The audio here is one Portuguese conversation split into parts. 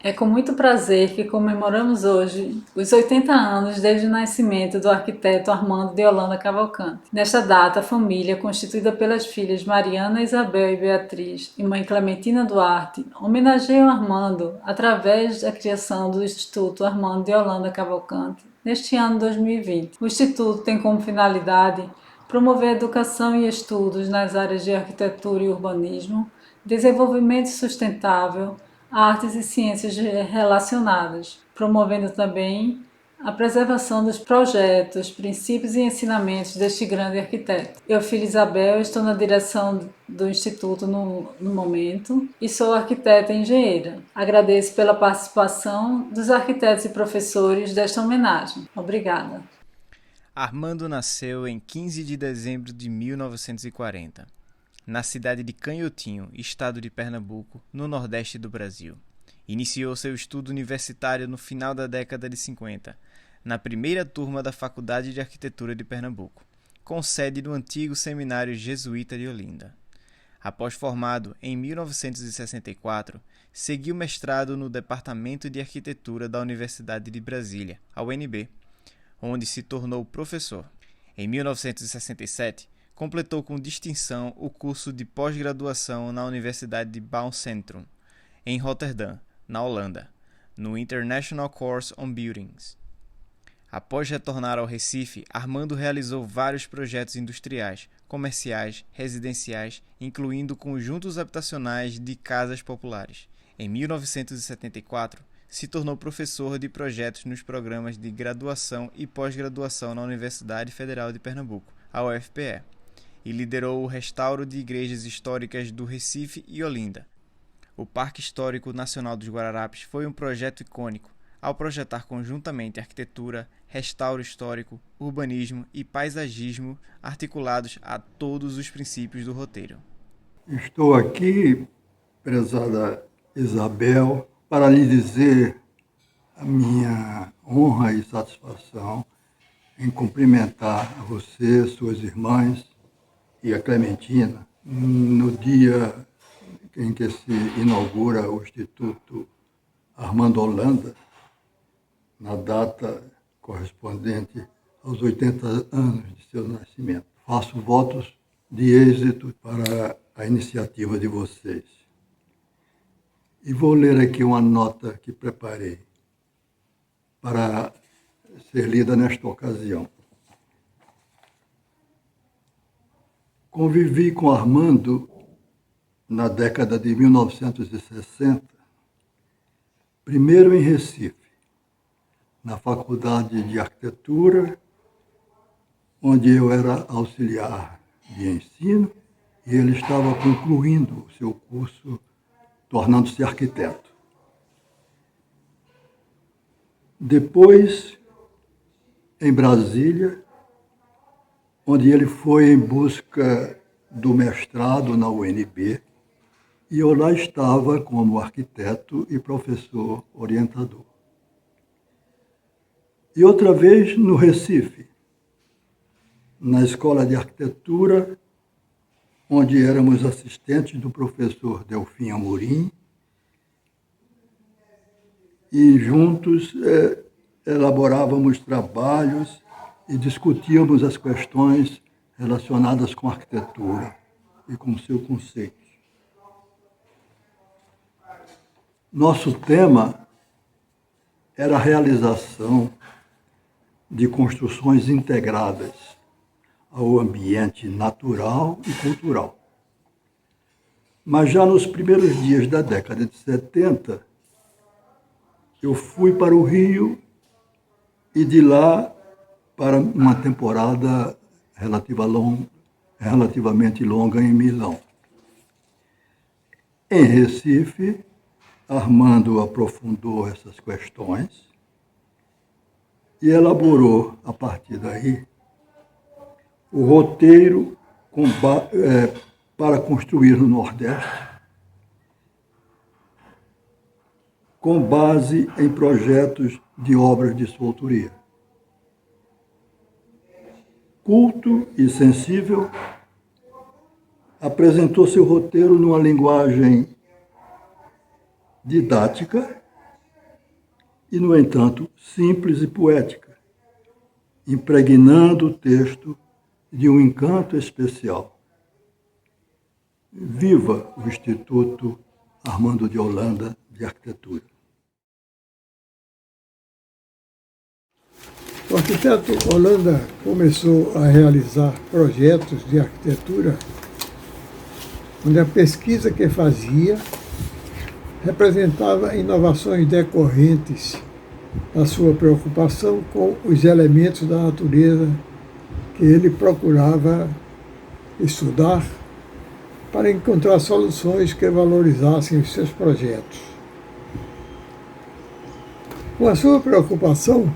É com muito prazer que comemoramos hoje os 80 anos desde o nascimento do arquiteto Armando de Holanda Cavalcante. Nesta data, a família, constituída pelas filhas Mariana, Isabel e Beatriz e mãe Clementina Duarte, homenageia o Armando através da criação do Instituto Armando de Holanda Cavalcante neste ano 2020. O Instituto tem como finalidade promover educação e estudos nas áreas de arquitetura e urbanismo, desenvolvimento sustentável, artes e ciências relacionadas, promovendo também a preservação dos projetos, princípios e ensinamentos deste grande arquiteto. Eu, filha Isabel, estou na direção do Instituto no momento e sou arquiteta e engenheira. Agradeço pela participação dos arquitetos e professores desta homenagem. Obrigada. Armando nasceu em 15 de dezembro de 1940, na cidade de Canhotinho, estado de Pernambuco, no nordeste do Brasil. Iniciou seu estudo universitário no final da década de 50, na primeira turma da Faculdade de Arquitetura de Pernambuco, com sede no antigo Seminário Jesuíta de Olinda. Após formado em 1964, seguiu mestrado no Departamento de Arquitetura da Universidade de Brasília, a UNB, onde se tornou professor. Em 1967, completou com distinção o curso de pós-graduação na Universidade de Bouwcentrum, em Roterdã, na Holanda, no International Course on Buildings. Após retornar ao Recife, Armando realizou vários projetos industriais, comerciais, residenciais, incluindo conjuntos habitacionais de casas populares. Em 1974, se tornou professor de projetos nos programas de graduação e pós-graduação na Universidade Federal de Pernambuco, a UFPE, e liderou o restauro de igrejas históricas do Recife e Olinda. O Parque Histórico Nacional dos Guararapes foi um projeto icônico, ao projetar conjuntamente arquitetura, restauro histórico, urbanismo e paisagismo articulados a todos os princípios do roteiro. Estou aqui, prezada Isabel, para lhe dizer a minha honra e satisfação em cumprimentar a você, suas irmãs e a Clementina no dia em que se inaugura o Instituto Armando Holanda, na data correspondente aos 80 anos de seu nascimento. Faço votos de êxito para a iniciativa de vocês. E vou ler aqui uma nota que preparei para ser lida nesta ocasião. Convivi com Armando na década de 1960, primeiro em Recife, na Faculdade de Arquitetura, onde eu era auxiliar de ensino e ele estava concluindo o seu curso, tornando-se arquiteto. Depois, em Brasília, onde ele foi em busca do mestrado na UNB, e eu lá estava como arquiteto e professor orientador. E outra vez no Recife, na Escola de Arquitetura, onde éramos assistentes do professor Delfim Amorim, e juntos elaborávamos trabalhos e discutíamos as questões relacionadas com a arquitetura e com seu conceito. Nosso tema era a realização de construções integradas ao ambiente natural e cultural. Mas já nos primeiros dias da década de 70, eu fui para o Rio e de lá para uma temporada relativamente longa em Milão. Em Recife, Armando aprofundou essas questões e elaborou, a partir daí, o roteiro para construir no Nordeste, com base em projetos de obras de sua autoria. Culto e sensível, apresentou seu roteiro numa linguagem didática e, no entanto, simples e poética, impregnando o texto de um encanto especial. Viva o Instituto Armando de Holanda de Arquitetura! O arquiteto Holanda começou a realizar projetos de arquitetura onde a pesquisa que fazia representava inovações decorrentes da sua preocupação com os elementos da natureza que ele procurava estudar para encontrar soluções que valorizassem os seus projetos. Com a sua preocupação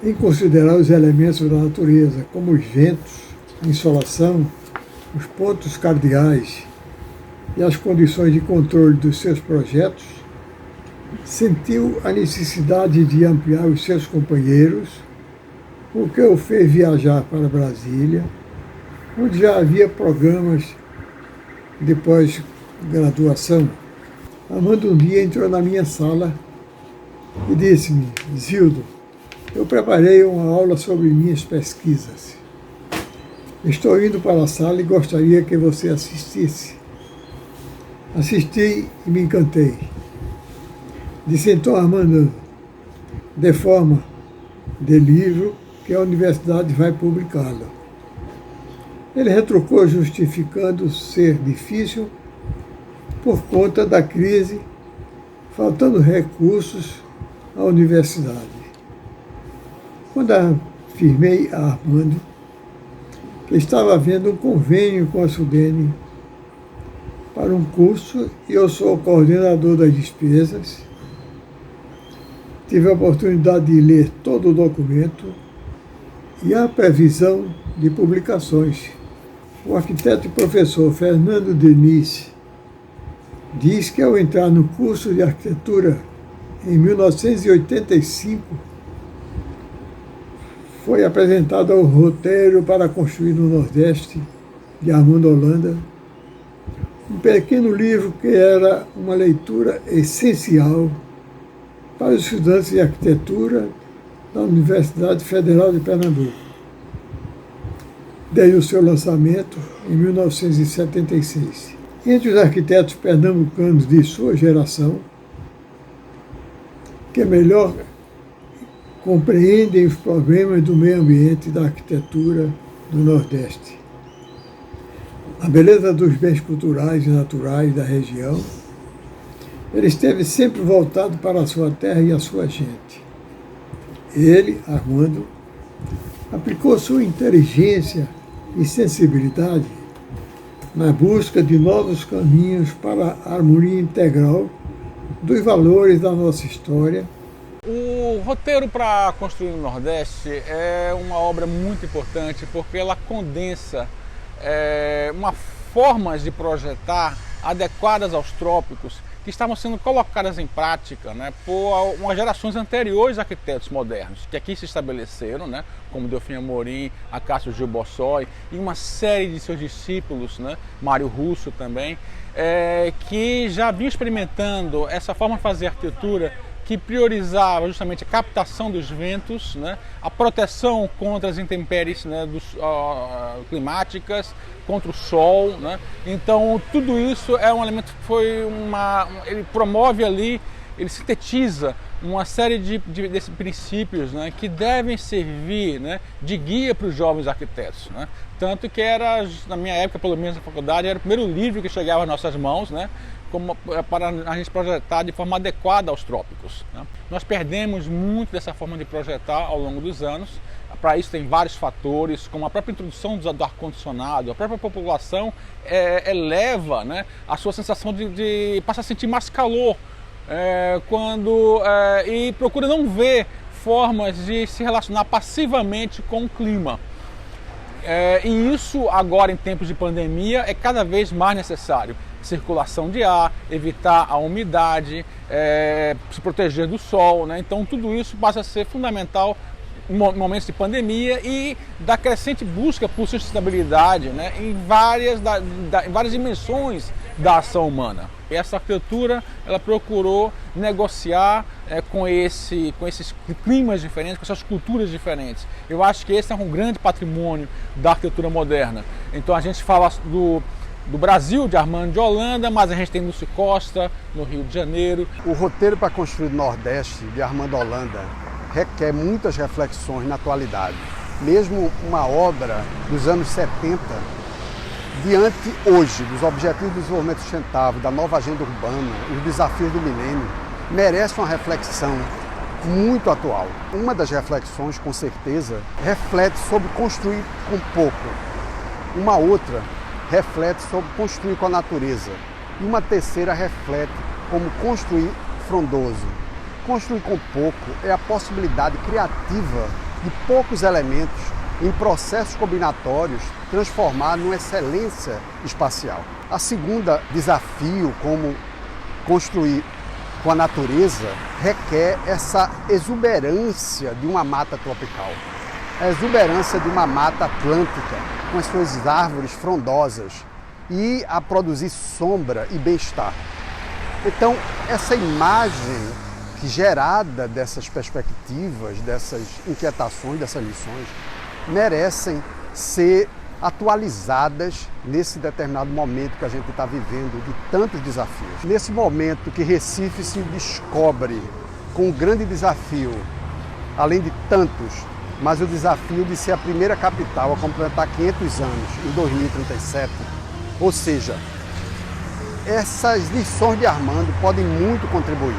em considerar os elementos da natureza, como os ventos, a insolação, os pontos cardeais e as condições de controle dos seus projetos, sentiu a necessidade de ampliar os seus companheiros, o que o fez viajar para Brasília, onde já havia programas de pós-graduação. Armando um dia entrou na minha sala e disse-me: Zildo, eu preparei uma aula sobre minhas pesquisas. Estou indo para a sala e gostaria que você assistisse. Assisti e me encantei. Disse então Armando, de forma de livro que a universidade vai publicá-lo. Ele retrucou justificando ser difícil por conta da crise, faltando recursos à universidade. Quando afirmei a Armando que estava havendo um convênio com a Sudene para um curso e eu sou o coordenador das despesas, tive a oportunidade de ler todo o documento e a previsão de publicações. O arquiteto e professor Fernando Diniz diz que ao entrar no curso de arquitetura em 1985, foi apresentado o roteiro para construir no Nordeste, de Armando Holanda, um pequeno livro que era uma leitura essencial para os estudantes de arquitetura da Universidade Federal de Pernambuco, desde o seu lançamento em 1976. Entre os arquitetos pernambucanos de sua geração, que melhor compreendem os problemas do meio ambiente e da arquitetura do Nordeste, a beleza dos bens culturais e naturais da região, ele esteve sempre voltado para a sua terra e a sua gente. Ele, Armando, aplicou sua inteligência e sensibilidade na busca de novos caminhos para a harmonia integral dos valores da nossa história. O roteiro para construir no Nordeste é uma obra muito importante porque ela condensa uma formas de projetar adequadas aos trópicos que estavam sendo colocadas em prática, né, por umas gerações anteriores de arquitetos modernos, que aqui se estabeleceram, né, como Delfim Amorim, Acácio Gil Bossói e uma série de seus discípulos, né, Mário Russo também, que já vinham experimentando essa forma de fazer arquitetura que priorizava justamente a captação dos ventos, né, a proteção contra as intempéries, né, climáticas, contra o sol, né. Então tudo isso é um elemento que ele promove ali, ele sintetiza uma série desses princípios, né, que devem servir, né, de guia para os jovens arquitetos, né. Tanto que era, na minha época, pelo menos na faculdade, era o primeiro livro que chegava às nossas mãos, né, para a gente projetar de forma adequada aos trópicos, né. Nós perdemos muito dessa forma de projetar ao longo dos anos. Para isso tem vários fatores, como a própria introdução do ar-condicionado, a própria população eleva, né, a sua sensação de passar a sentir mais calor e procura não ver formas de se relacionar passivamente com o clima. E isso agora em tempos de pandemia é cada vez mais necessário. Circulação de ar, evitar a umidade, se proteger do sol, né? Então tudo isso passa a ser fundamental em momentos de pandemia e da crescente busca por sustentabilidade, né, em várias dimensões da ação humana. E essa arquitetura, ela procurou negociar com esses climas diferentes, com essas culturas diferentes. Eu acho que esse é um grande patrimônio da arquitetura moderna. Então a gente fala do Brasil, de Armando de Holanda, mas a gente tem Lúcio Costa, no Rio de Janeiro. O roteiro para construir o Nordeste, de Armando Holanda, requer muitas reflexões na atualidade. Mesmo uma obra dos anos 70, diante hoje dos Objetivos de Desenvolvimento Sustentável, da nova agenda urbana, os desafios do milênio, merece uma reflexão muito atual. Uma das reflexões, com certeza, reflete sobre construir com pouco. Uma outra reflete sobre construir com a natureza. E uma terceira reflete como construir frondoso. Construir com pouco é a possibilidade criativa de poucos elementos em processos combinatórios transformar numa excelência espacial. A segunda desafio, como construir com a natureza, requer essa exuberância de uma mata tropical, a exuberância de uma mata atlântica, com as suas árvores frondosas e a produzir sombra e bem-estar. Então, essa imagem gerada dessas perspectivas, dessas inquietações, dessas lições, merecem ser atualizadas nesse determinado momento que a gente está vivendo de tantos desafios. Nesse momento que Recife se descobre com um grande desafio, além de tantos, mas o desafio de ser a primeira capital a completar 500 anos em 2037. Ou seja, essas lições de Armando podem muito contribuir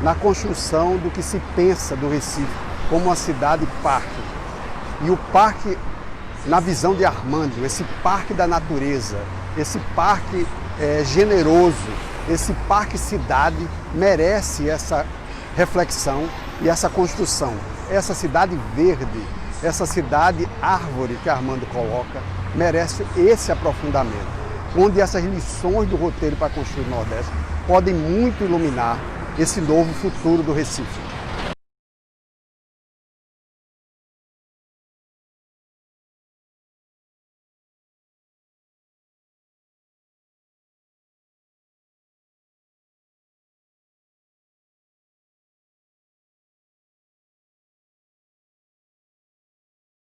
na construção do que se pensa do Recife como uma cidade-parque. E o parque, na visão de Armando, esse parque da natureza, esse parque generoso, esse parque-cidade merece essa reflexão e essa construção. Essa cidade verde, essa cidade árvore que Armando coloca, merece esse aprofundamento, onde essas lições do roteiro para construir o Nordeste podem muito iluminar esse novo futuro do Recife.